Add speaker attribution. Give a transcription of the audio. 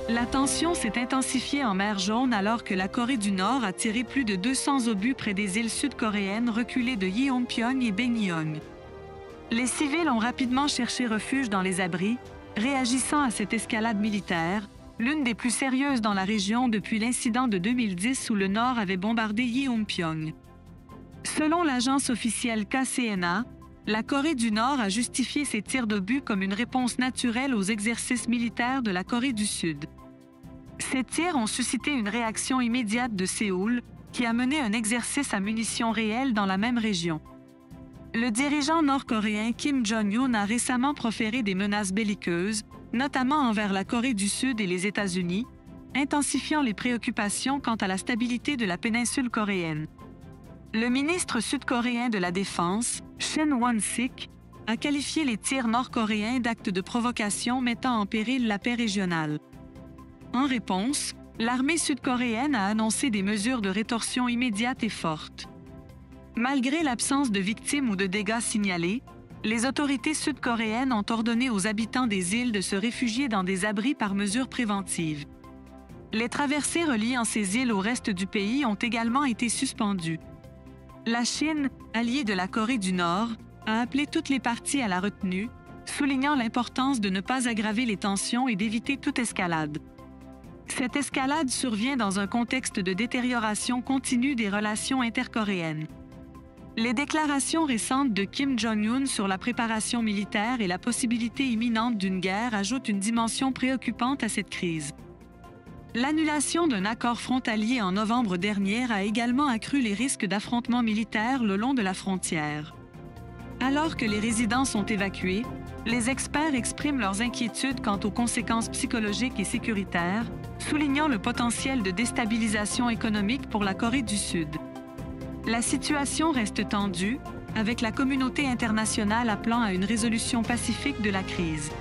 Speaker 1: La tension s'est intensifiée en mer Jaune alors que la Corée du Nord a tiré plus de 200 obus près des îles sud-coréennes reculées de Yeonpyeong et Benhyong. Les civils ont rapidement cherché refuge dans les abris, réagissant à cette escalade militaire, l'une des plus sérieuses dans la région depuis l'incident de 2010 où le Nord avait bombardé Yeonpyeong. Selon l'agence officielle KCNA, la Corée du Nord a justifié ses tirs d'obus comme une réponse naturelle aux exercices militaires de la Corée du Sud. Ces tirs ont suscité une réaction immédiate de Séoul, qui a mené un exercice à munitions réelles dans la même région. Le dirigeant nord-coréen Kim Jong-un a récemment proféré des menaces belliqueuses, notamment envers la Corée du Sud et les États-Unis, intensifiant les préoccupations quant à la stabilité de la péninsule coréenne. Le ministre sud-coréen de la Défense, Shin Won-sik, a qualifié les tirs nord-coréens d'actes de provocation mettant en péril la paix régionale. En réponse, l'armée sud-coréenne a annoncé des mesures de rétorsion immédiates et fortes. Malgré l'absence de victimes ou de dégâts signalés, les autorités sud-coréennes ont ordonné aux habitants des îles de se réfugier dans des abris par mesure préventive. Les traversées reliant ces îles au reste du pays ont également été suspendues. La Chine, alliée de la Corée du Nord, a appelé toutes les parties à la retenue, soulignant l'importance de ne pas aggraver les tensions et d'éviter toute escalade. Cette escalade survient dans un contexte de détérioration continue des relations intercoréennes. Les déclarations récentes de Kim Jong-un sur la préparation militaire et la possibilité imminente d'une guerre ajoutent une dimension préoccupante à cette crise. L'annulation d'un accord frontalier en novembre dernier a également accru les risques d'affrontements militaires le long de la frontière. Alors que les résidents sont évacués, les experts expriment leurs inquiétudes quant aux conséquences psychologiques et sécuritaires, soulignant le potentiel de déstabilisation économique pour la Corée du Sud. La situation reste tendue, avec la communauté internationale appelant à une résolution pacifique de la crise.